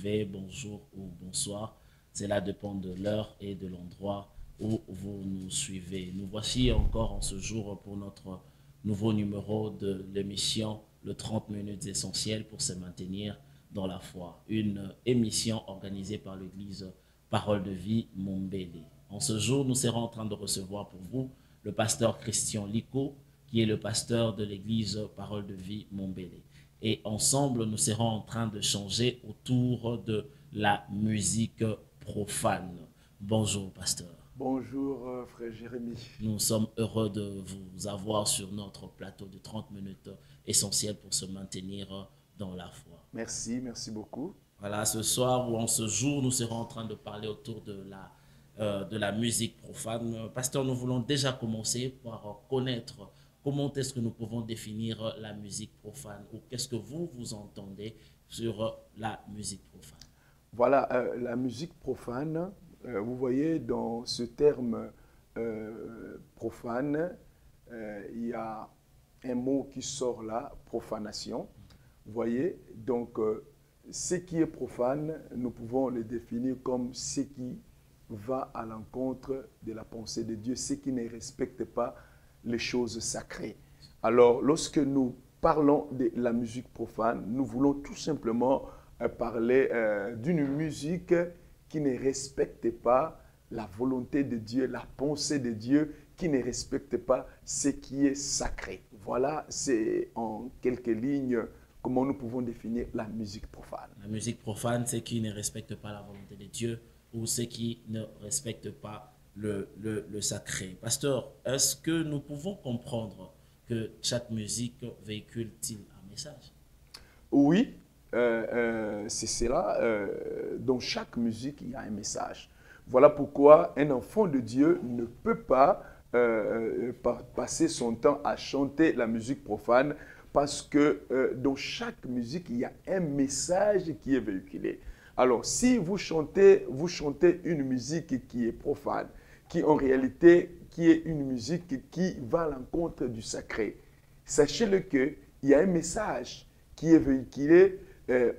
suivez, bonjour ou bonsoir. Cela dépend de l'heure et de l'endroit où vous nous suivez. Nous voici encore en ce jour pour notre nouveau numéro de l'émission Le 30 minutes essentielles pour se maintenir dans la foi. Une émission organisée par l'église Parole de vie Mombele. En ce jour, nous serons en train de recevoir pour vous le pasteur Christian Liko, qui est le pasteur de l'église Parole de vie Mombele. Et ensemble, nous serons en train de changer autour de la musique profane. Bonjour, pasteur. Bonjour, frère Jérémy. Nous sommes heureux de vous avoir sur notre plateau de 30 minutes essentielles pour se maintenir dans la foi. Merci, merci beaucoup. Voilà, ce soir ou en ce jour, nous serons en train de parler autour de la musique profane. Pasteur, nous voulons déjà commencer par connaître comment est-ce que nous pouvons définir la musique profane ou qu'est-ce que vous entendez sur la musique profane. Voilà, la musique profane, vous voyez, dans ce terme profane, il y a un mot qui sort là, profanation. Vous voyez, donc ce qui est profane, nous pouvons le définir comme ce qui va à l'encontre de la pensée de Dieu, ce qui ne respecte pas les choses sacrées. Alors, lorsque nous parlons de la musique profane, nous voulons tout simplement parler d'une musique qui ne respecte pas la volonté de Dieu, la pensée de Dieu, qui ne respecte pas ce qui est sacré. Voilà, c'est en quelques lignes comment nous pouvons définir la musique profane. La musique profane, c'est qui ne respecte pas la volonté de Dieu ou c'est qui ne respecte pas le sacré. Pasteur, est-ce que nous pouvons comprendre que chaque musique véhicule-t-il un message? Oui, c'est cela. Dans chaque musique, il y a un message. Voilà pourquoi un enfant de Dieu ne peut pas passer son temps à chanter la musique profane parce que dans chaque musique, il y a un message qui est véhiculé. Alors, si vous chantez une musique qui est profane, qui en réalité qui est une musique qui va à l'encontre du sacré, sachez-le qu'il y a un message qui est véhiculé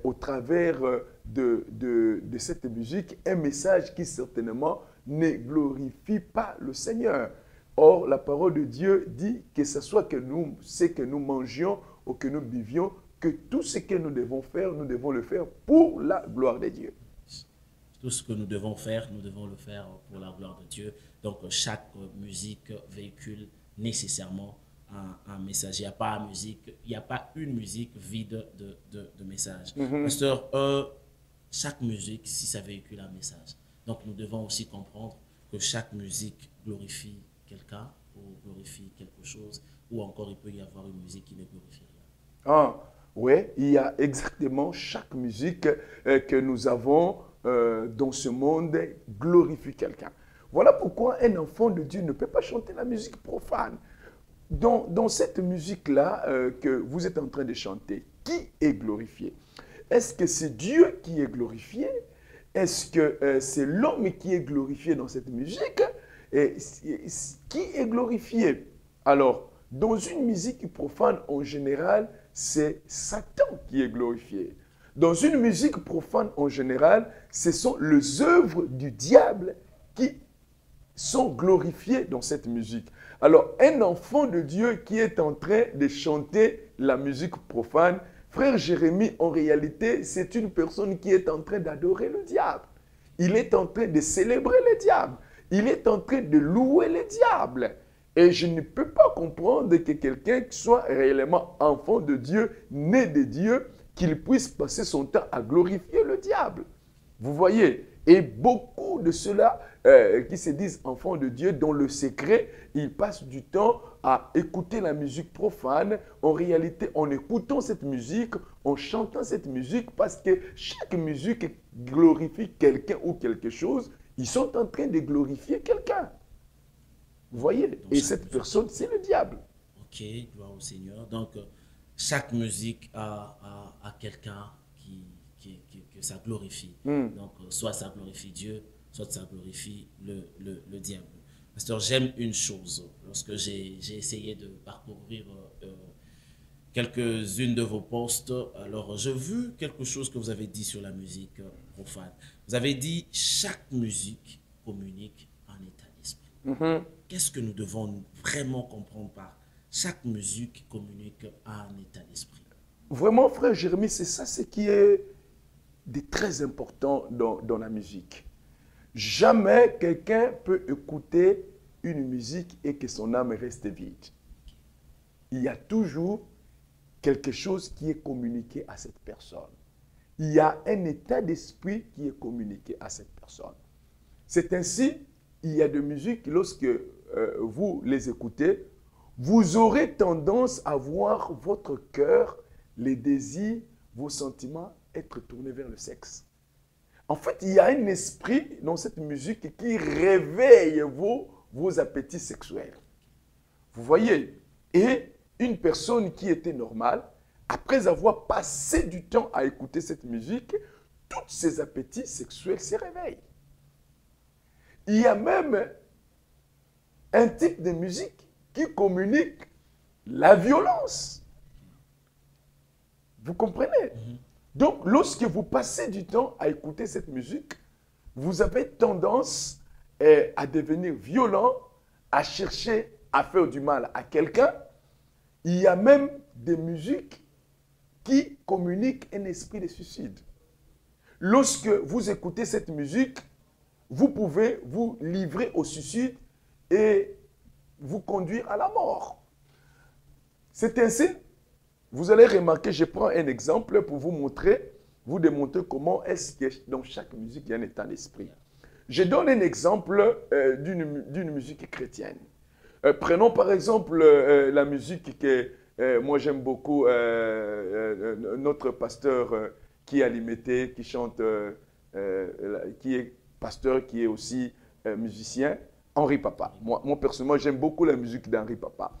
au travers de cette musique, un message qui certainement ne glorifie pas le Seigneur. Or, la parole de Dieu dit que ce soit que nous, ce que nous mangions ou que nous buvions, que tout ce que nous devons faire, nous devons le faire pour la gloire de Dieu. Tout ce que nous devons le faire pour la gloire de Dieu. Donc, chaque musique véhicule nécessairement un message. Il n'y a pas une musique vide de message. Pasteur, chaque musique, si ça véhicule un message. Donc, nous devons aussi comprendre que chaque musique glorifie quelqu'un ou glorifie quelque chose, ou encore il peut y avoir une musique qui ne glorifie rien. Ah, oui, il y a exactement chaque musique que nous avons dans ce monde glorifie quelqu'un. Voilà pourquoi un enfant de Dieu ne peut pas chanter la musique profane. Dans cette musique-là que vous êtes en train de chanter, qui est glorifié? Est-ce que c'est Dieu qui est glorifié? Est-ce que c'est l'homme qui est glorifié dans cette musique? Et qui est glorifié? Alors, dans une musique profane, en général, c'est Satan qui est glorifié. Dans une musique profane, en général, ce sont les œuvres du diable qui sont glorifiées dans cette musique. Alors, un enfant de Dieu qui est en train de chanter la musique profane, frère Jérémie, en réalité, c'est une personne qui est en train d'adorer le diable. Il est en train de célébrer le diable. Il est en train de louer le diable. Et je ne peux pas comprendre que quelqu'un qui soit réellement enfant de Dieu, né de Dieu, qu'il puisse passer son temps à glorifier le diable. Vous voyez? Et beaucoup de ceux-là qui se disent enfants de Dieu, dans le secret, ils passent du temps à écouter la musique profane. En réalité, en écoutant cette musique, en chantant cette musique, parce que chaque musique glorifie quelqu'un ou quelque chose, ils sont en train de glorifier quelqu'un. Vous voyez? Et cette personne, c'est le diable. Ok, gloire au Seigneur. Donc, chaque musique a quelqu'un que ça glorifie. Donc, soit ça glorifie Dieu, soit ça glorifie le diable. Pasteur, j'aime une chose. Lorsque j'ai essayé de parcourir quelques-unes de vos posts. Alors, j'ai vu quelque chose que vous avez dit sur la musique profane. Vous avez dit chaque musique communique en état d'esprit. Qu'est-ce que nous devons vraiment comprendre par chaque musique communique en état d'esprit? Vraiment, frère Jérémie, c'est ça ce qui est de très important dans la musique. Jamais quelqu'un peut écouter une musique et que son âme reste vide. Il y a toujours quelque chose qui est communiqué à cette personne. Il y a un état d'esprit qui est communiqué à cette personne. C'est ainsi, il y a des musiques, lorsque vous les écoutez, vous aurez tendance à voir votre cœur, les désirs, vos sentiments être tournés vers le sexe. En fait, il y a un esprit dans cette musique qui réveille vos appétits sexuels. Vous voyez? Et une personne qui était normale, après avoir passé du temps à écouter cette musique, tous ses appétits sexuels se réveillent. Il y a même un type de musique qui communique la violence. Vous comprenez? Donc, lorsque vous passez du temps à écouter cette musique, vous avez tendance à devenir violent, à chercher à faire du mal à quelqu'un. Il y a même des musiques qui communiquent un esprit de suicide. Lorsque vous écoutez cette musique, vous pouvez vous livrer au suicide et vous conduire à la mort. C'est ainsi, vous allez remarquer, je prends un exemple pour vous montrer, vous démontrer comment est-ce que dans chaque musique, il y a un état d'esprit. Je donne un exemple d'une musique chrétienne. Prenons par exemple la musique que moi j'aime beaucoup, notre pasteur qui est à l'Imité, qui chante, qui est pasteur, qui est aussi musicien, Henri Papa. Moi personnellement, j'aime beaucoup la musique d'Henri Papa.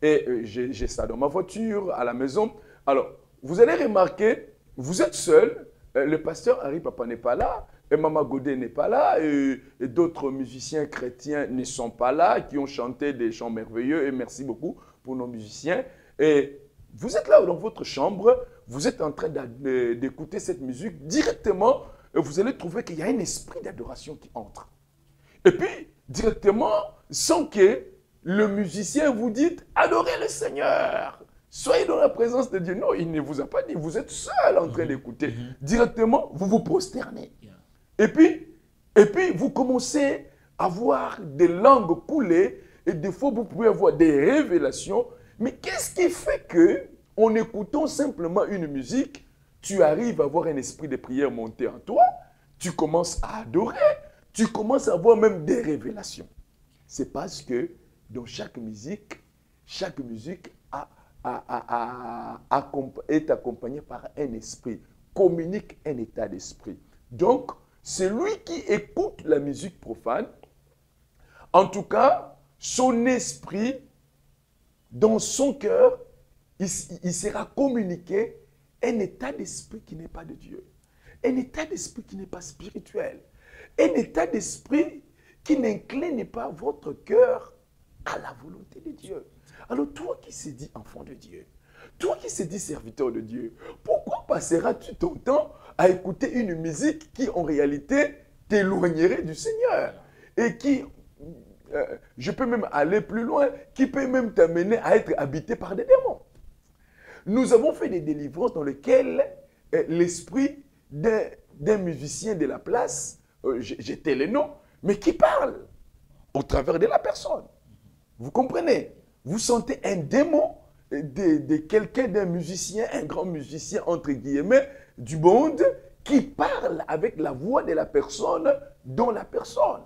Et j'ai ça dans ma voiture, à la maison. Alors, vous allez remarquer, vous êtes seul, le pasteur Henri Papa n'est pas là, et Mama Godet n'est pas là, et d'autres musiciens chrétiens ne sont pas là, qui ont chanté des chants merveilleux, et merci beaucoup pour nos musiciens. Et vous êtes là dans votre chambre, vous êtes en train d'écouter cette musique directement, et vous allez trouver qu'il y a un esprit d'adoration qui entre. Et puis, directement, sans que le musicien vous dit « Adorez le Seigneur ». Soyez dans la présence de Dieu. Non, il ne vous a pas dit. Vous êtes seul en train d'écouter. Directement, vous vous prosternez. Et puis, vous commencez à voir des langues couler. Et des fois, vous pouvez avoir des révélations. Mais qu'est-ce qui fait que, en écoutant simplement une musique, tu arrives à avoir un esprit de prière monter en toi, tu commences à adorer, tu commences à avoir même des révélations. C'est parce que dans chaque musique est accompagnée par un esprit, communique un état d'esprit. Donc, celui qui écoute la musique profane, en tout cas, son esprit, dans son cœur, il sera communiqué un état d'esprit qui n'est pas de Dieu, un état d'esprit qui n'est pas spirituel, un état d'esprit qui n'incline pas votre cœur à la volonté de Dieu. Alors toi qui se dis enfant de Dieu, toi qui se dis serviteur de Dieu, pourquoi passeras-tu ton temps à écouter une musique qui en réalité t'éloignerait du Seigneur et qui, je peux même aller plus loin, qui peut même t'amener à être habité par des démons? Nous avons fait des délivrances dans lesquelles l'esprit d'un musicien de la place, j'étais le nom, mais qui parle au travers de la personne. Vous comprenez? Vous sentez un démon de quelqu'un, d'un musicien, un grand musicien, entre guillemets, du monde, qui parle avec la voix de la personne dans la personne.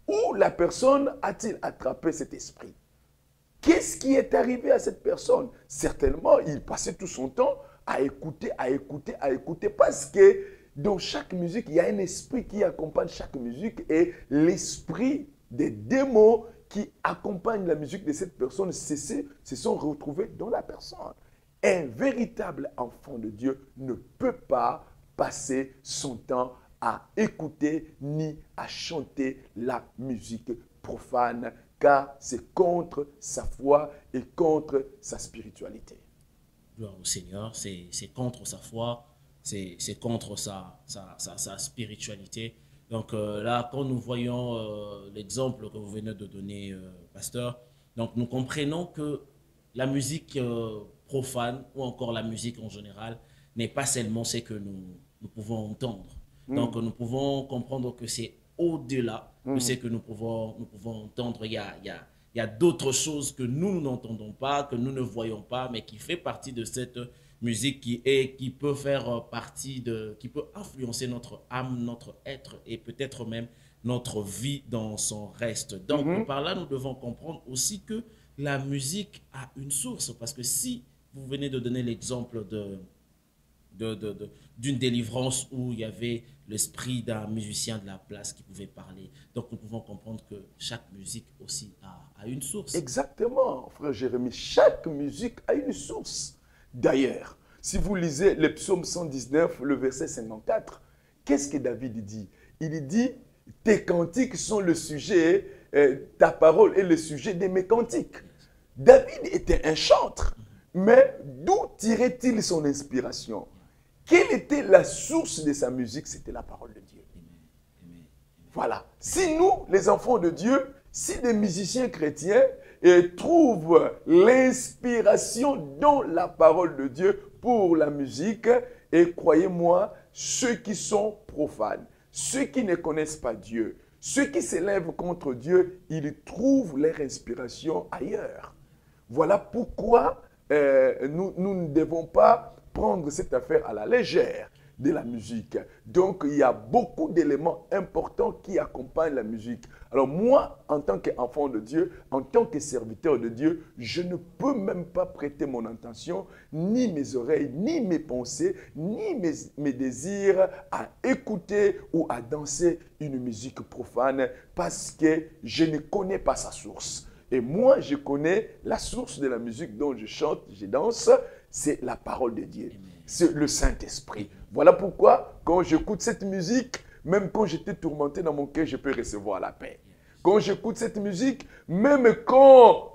Où la personne a-t-il attrapé cet esprit? Qu'est-ce qui est arrivé à cette personne? Certainement, il passait tout son temps à écouter, parce que dans chaque musique, il y a un esprit qui accompagne chaque musique et l'esprit des démons qui accompagnent la musique de cette personne se sont retrouvés dans la personne. Un véritable enfant de Dieu ne peut pas passer son temps à écouter ni à chanter la musique profane, car c'est contre sa foi et contre sa spiritualité. Gloire au Seigneur, c'est contre sa foi, c'est contre sa spiritualité. Donc là, quand nous voyons l'exemple que vous venez de donner, pasteur, donc nous comprenons que la musique profane ou encore la musique en général n'est pas seulement ce que nous pouvons entendre. Donc nous pouvons comprendre que c'est au-delà de ce que nous pouvons entendre. Il y a d'autres choses que nous n'entendons pas, que nous ne voyons pas, mais qui fait partie de cette musique qui peut faire partie qui peut influencer notre âme, notre être et peut-être même notre vie dans son reste. Donc par là, nous devons comprendre aussi que la musique a une source, parce que si vous venez de donner l'exemple d'une délivrance où il y avait l'esprit d'un musicien de la place qui pouvait parler. Donc nous pouvons comprendre que chaque musique aussi a une source. Exactement, frère Jérémie. Chaque musique a une source. D'ailleurs, si vous lisez le psaume 119, le verset 54, qu'est-ce que David dit? Il dit, tes cantiques sont le sujet, ta parole est le sujet de mes cantiques. David était un chanteur, mais d'où tirait-il son inspiration? Quelle était la source de sa musique? C'était la parole de Dieu. Voilà. Si nous, les enfants de Dieu, si des musiciens chrétiens trouvent l'inspiration dans la parole de Dieu pour la musique, et croyez-moi, ceux qui sont profanes, ceux qui ne connaissent pas Dieu, ceux qui s'élèvent contre Dieu, ils trouvent leur inspiration ailleurs. Voilà pourquoi nous ne devons pas prendre cette affaire à la légère de la musique. Donc, il y a beaucoup d'éléments importants qui accompagnent la musique. Alors moi, en tant qu'enfant de Dieu, en tant que serviteur de Dieu, je ne peux même pas prêter mon attention, ni mes oreilles, ni mes pensées, ni mes désirs à écouter ou à danser une musique profane parce que je ne connais pas sa source. Et moi, je connais la source de la musique dont je chante, je danse, c'est la parole de Dieu. C'est le Saint-Esprit. Voilà pourquoi, quand j'écoute cette musique, même quand j'étais tourmenté dans mon cœur, je peux recevoir la paix. Quand j'écoute cette musique, même quand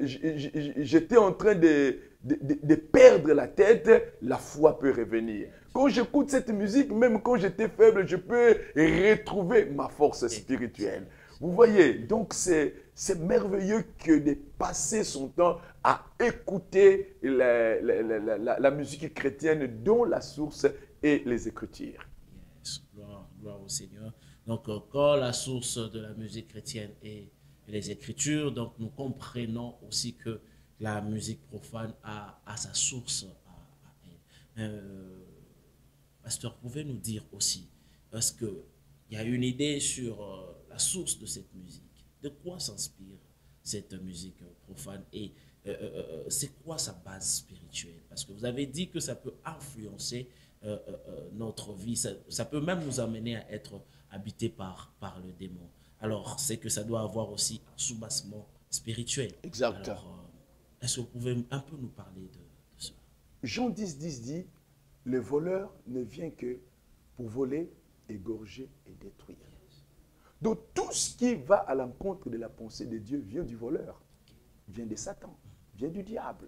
j'étais en train de perdre la tête, la foi peut revenir. Quand j'écoute cette musique, même quand j'étais faible, je peux retrouver ma force spirituelle. Vous voyez, donc c'est merveilleux que de passer son temps à écouter la musique chrétienne dont la source est les Écritures. Yes, gloire au Seigneur. Donc, quand la source de la musique chrétienne est les Écritures, donc nous comprenons aussi que la musique profane a sa source à elle. Pasteur, pouvez nous dire aussi, est-ce qu'il y a une idée sur la source de cette musique? De quoi s'inspire cette musique profane et c'est quoi sa base spirituelle? Parce que vous avez dit que ça peut influencer notre vie, ça peut même nous amener à être habités par le démon. Alors, c'est que ça doit avoir aussi un soubassement spirituel. Exact. Alors, est-ce que vous pouvez un peu nous parler de cela? Jean 10 dit, le voleur ne vient que pour voler, égorger et détruire. Donc tout ce qui va à l'encontre de la pensée de Dieu vient du voleur, vient de Satan, vient du diable.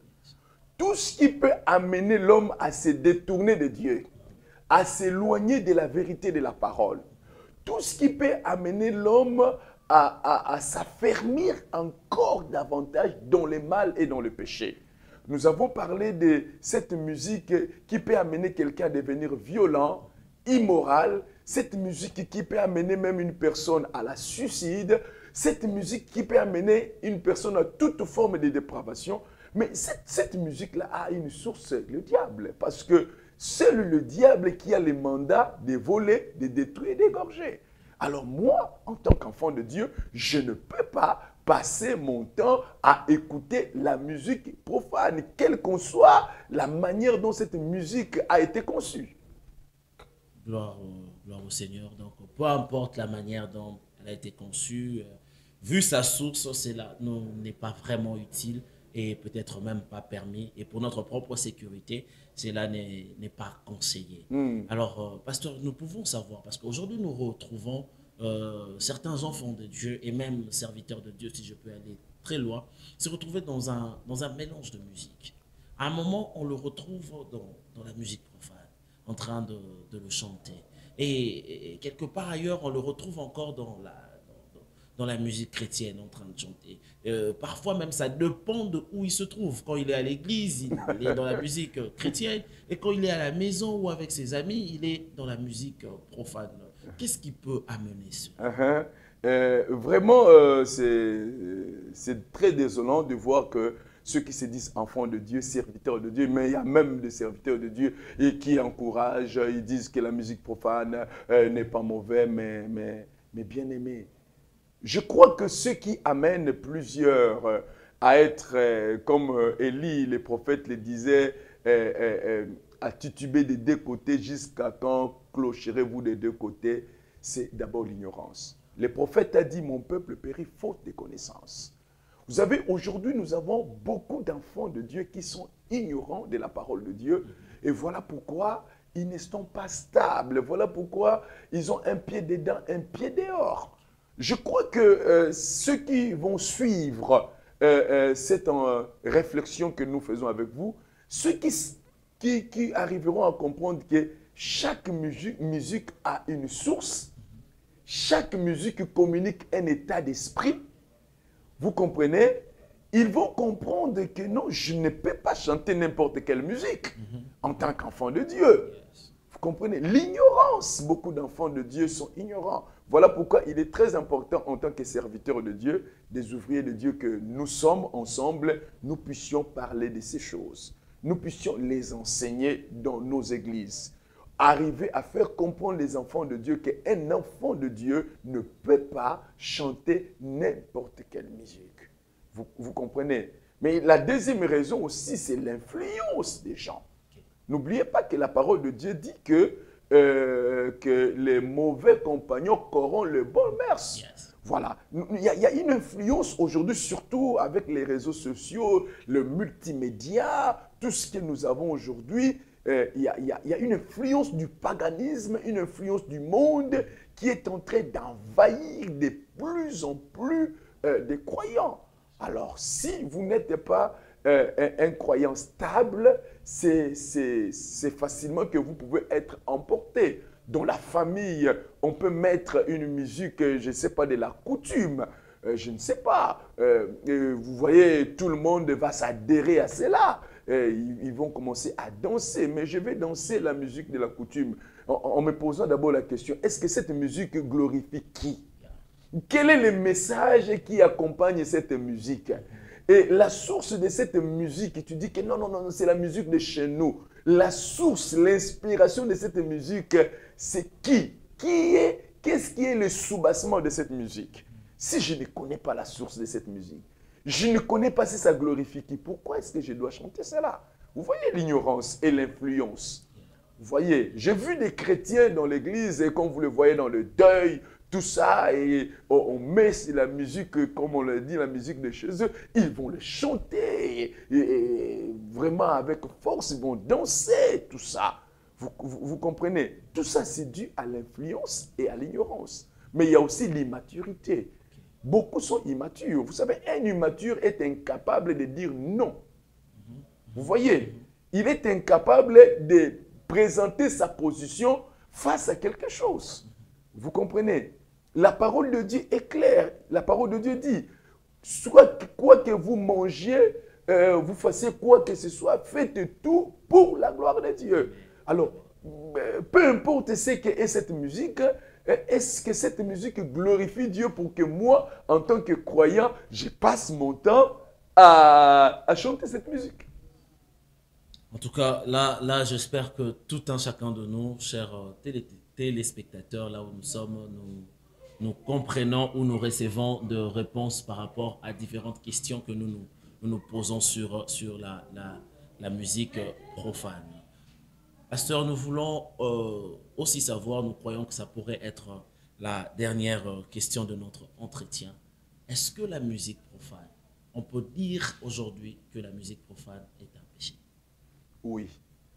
Tout ce qui peut amener l'homme à se détourner de Dieu, à s'éloigner de la vérité de la parole, tout ce qui peut amener l'homme à s'affermir encore davantage dans le mal et dans le péché. Nous avons parlé de cette musique qui peut amener quelqu'un à devenir violent, immoral, cette musique qui peut amener même une personne à la suicide, cette musique qui peut amener une personne à toute forme de dépravation. Mais cette musique-là a une source, le diable, parce que seul le diable qui a le mandat de voler, de détruire, d'égorger. Alors moi, en tant qu'enfant de Dieu, je ne peux pas passer mon temps à écouter la musique profane, quelle qu'en soit la manière dont cette musique a été conçue. Gloire au Seigneur. Donc, peu importe la manière dont elle a été conçue, vu sa source, cela n'est pas vraiment utile et peut-être même pas permis. Et pour notre propre sécurité, cela n'est pas conseillé. Alors, pasteur, nous pouvons savoir, parce qu'aujourd'hui, nous retrouvons certains enfants de Dieu et même serviteurs de Dieu, si je peux aller très loin, se retrouver dans un mélange de musique. À un moment, on le retrouve dans la musique profane, en train de le chanter. Et quelque part ailleurs, on le retrouve encore dans la musique chrétienne en train de chanter. Parfois même, ça dépend de où il se trouve. Quand il est à l'église, il est dans la musique chrétienne. Et quand il est à la maison ou avec ses amis, il est dans la musique profane. Qu'est-ce qui peut amener cela? Vraiment, c'est très désolant de voir que ceux qui se disent enfants de Dieu, serviteurs de Dieu, mais il y a même des serviteurs de Dieu et qui encouragent, ils disent que la musique profane n'est pas mauvaise, mais bien aimé. Je crois que ce qui amène plusieurs à être, comme Élie, les prophètes le disaient, à tituber des deux côtés jusqu'à quand clocherez-vous des deux côtés, c'est d'abord l'ignorance. Le prophète a dit, mon peuple périt faute de connaissances. Vous savez, aujourd'hui, nous avons beaucoup d'enfants de Dieu qui sont ignorants de la parole de Dieu. Et voilà pourquoi ils ne sont pas stables. Voilà pourquoi ils ont un pied dedans, un pied dehors. Je crois que ceux qui vont suivre cette réflexion que nous faisons avec vous, ceux qui arriveront à comprendre que chaque musique a une source, chaque musique communique un état d'esprit, vous comprenez? Ils vont comprendre que non, je ne peux pas chanter n'importe quelle musique en tant qu'enfant de Dieu. Vous comprenez? L'ignorance, beaucoup d'enfants de Dieu sont ignorants. Voilà pourquoi il est très important en tant que serviteurs de Dieu, des ouvriers de Dieu que nous sommes ensemble, nous puissions parler de ces choses. Nous puissions les enseigner dans nos églises. Arriver à faire comprendre les enfants de Dieu qu'un enfant de Dieu ne peut pas chanter n'importe quelle musique. Vous comprenez? Mais la deuxième raison aussi, c'est l'influence des gens. N'oubliez pas que la parole de Dieu dit que les mauvais compagnons corrompent le bon mœurs. Yes. Voilà. Il y a une influence aujourd'hui, surtout avec les réseaux sociaux, le multimédia, tout ce que nous avons aujourd'hui. Il y a une influence du paganisme, une influence du monde qui est en train d'envahir de plus en plus des croyants. Alors, si vous n'êtes pas un croyant stable, c'est facilement que vous pouvez être emporté. Dans la famille, on peut mettre une musique, je ne sais pas, de la coutume. Je ne sais pas. Vous voyez, tout le monde va s'adhérer à cela. Ils vont commencer à danser. Mais je vais danser la musique de la coutume en me posant d'abord la question, est-ce que cette musique glorifie qui? Quel est le message qui accompagne cette musique? Et la source de cette musique, tu dis que non, non, non, c'est la musique de chez nous. La source, l'inspiration de cette musique, c'est qui? Qu'est-ce qui est le soubassement de cette musique? Si je ne connais pas la source de cette musique, je ne connais pas si ça glorifie qui, pourquoi est-ce que je dois chanter cela? Vous voyez l'ignorance et l'influence. Vous voyez, j'ai vu des chrétiens dans l'église et comme vous le voyez dans le deuil, tout ça, et on met la musique, comme on le dit, la musique de chez eux, ils vont le chanter, et vraiment avec force, ils vont danser, tout ça. Vous comprenez? Tout ça, c'est dû à l'influence et à l'ignorance. Mais il y a aussi l'immaturité. Beaucoup sont immatures. Vous savez, un immature est incapable de dire non. Vous voyez? Il est incapable de présenter sa position face à quelque chose. Vous comprenez? La parole de Dieu est claire. La parole de Dieu dit, soit quoi que vous mangiez, vous fassiez quoi que ce soit, faites tout pour la gloire de Dieu. Alors, peu importe ce qu'est cette musique, est-ce que cette musique glorifie Dieu pour que moi, en tant que croyant, je passe mon temps à chanter cette musique? En tout cas, là j'espère que tout un chacun de nous, chers téléspectateurs, là où nous sommes, nous comprenons ou nous recevons de réponses par rapport à différentes questions que nous posons sur la musique profane. Pasteur, nous voulons aussi savoir, nous croyons que ça pourrait être la dernière question de notre entretien. Est-ce que la musique profane, on peut dire aujourd'hui que la musique profane est un péché? Oui,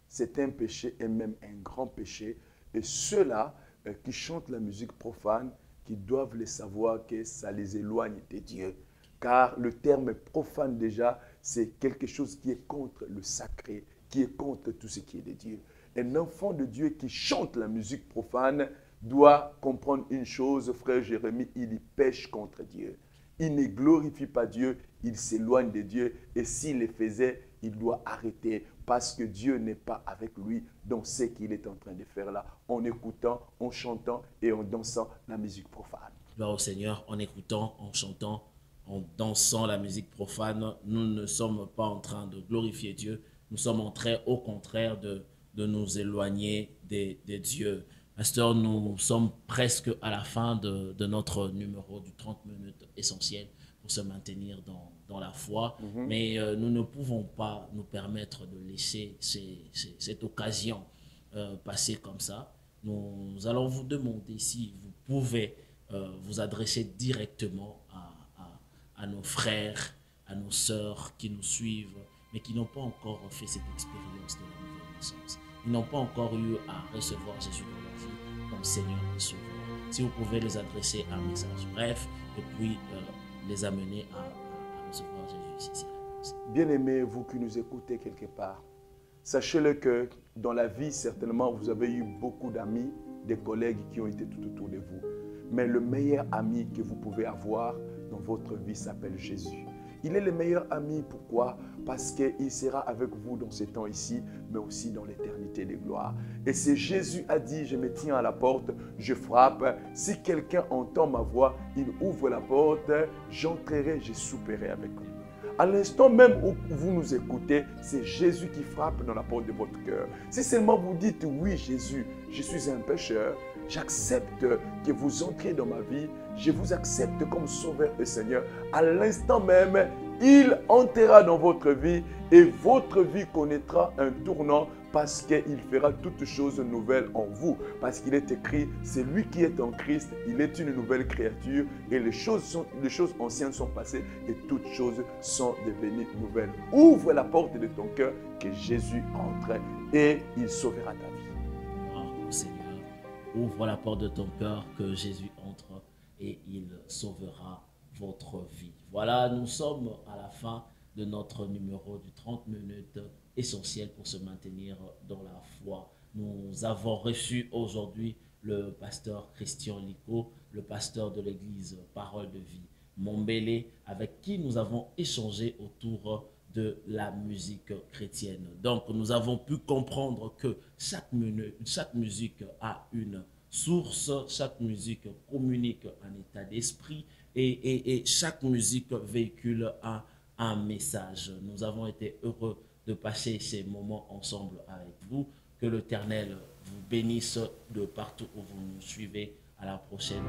c'est un péché et même un grand péché. Et ceux-là qui chantent la musique profane, qui doivent le savoir que ça les éloigne de Dieu. Car le terme profane déjà c'est quelque chose qui est contre le sacré, qui est contre tout ce qui est de Dieu. Un enfant de Dieu qui chante la musique profane doit comprendre une chose, frère Jérémie, il y pêche contre Dieu. Il ne glorifie pas Dieu, il s'éloigne de Dieu. Et s'il le faisait, il doit arrêter parce que Dieu n'est pas avec lui dans ce qu'il est en train de faire là, en écoutant, en chantant et en dansant la musique profane. Gloire au Seigneur, en écoutant, en chantant, en dansant la musique profane, nous ne sommes pas en train de glorifier Dieu, nous sommes en train, au contraire, de nous éloigner de Dieu. Pasteur, nous sommes presque à la fin de notre numéro du 30 minutes essentiel pour se maintenir dans la foi. Mais nous ne pouvons pas nous permettre de laisser cette occasion passer comme ça. Nous allons vous demander si vous pouvez vous adresser directement à nos frères, à nos sœurs qui nous suivent, mais qui n'ont pas encore fait cette expérience de la nouvelle naissance. Ils n'ont pas encore eu à recevoir Jésus dans leur vie comme Seigneur et Sauveur. Si vous pouvez les adresser un message bref et puis les amener à recevoir Jésus ici. Bien-aimés, vous qui nous écoutez quelque part, sachez-le que dans la vie, certainement, vous avez eu beaucoup d'amis, des collègues qui ont été tout autour de vous. Mais le meilleur ami que vous pouvez avoir dans votre vie s'appelle Jésus. Il est le meilleur ami. Pourquoi? Parce qu'il sera avec vous dans ces temps ici, mais aussi dans l'éternité des gloires. Et c'est Jésus a dit, je me tiens à la porte, je frappe. Si quelqu'un entend ma voix, il ouvre la porte, j'entrerai, je souperai avec lui. À l'instant même où vous nous écoutez, c'est Jésus qui frappe dans la porte de votre cœur. Si seulement vous dites, oui Jésus, je suis un pécheur, j'accepte que vous entriez dans ma vie, je vous accepte comme Sauveur et Seigneur. À l'instant même, il entrera dans votre vie et votre vie connaîtra un tournant parce qu'il fera toutes choses nouvelles en vous. Parce qu'il est écrit, c'est lui qui est en Christ, il est une nouvelle créature et les choses anciennes sont passées et toutes choses sont devenues nouvelles. Ouvre la porte de ton cœur que Jésus entre et il sauvera ta vie. Oh Seigneur, ouvre la porte de ton cœur que Jésus entre et il sauvera votre vie. Voilà, nous sommes à la fin de notre numéro du 30 minutes essentiel pour se maintenir dans la foi. Nous avons reçu aujourd'hui le pasteur Christian Liko, le pasteur de l'église Parole de Vie Montbélé, avec qui nous avons échangé autour de la musique chrétienne. Donc, nous avons pu comprendre que chaque musique a une source, chaque musique communique un état d'esprit et chaque musique véhicule un message. Nous avons été heureux de passer ces moments ensemble avec vous. Que l'Éternel vous bénisse de partout où vous nous suivez. À la prochaine.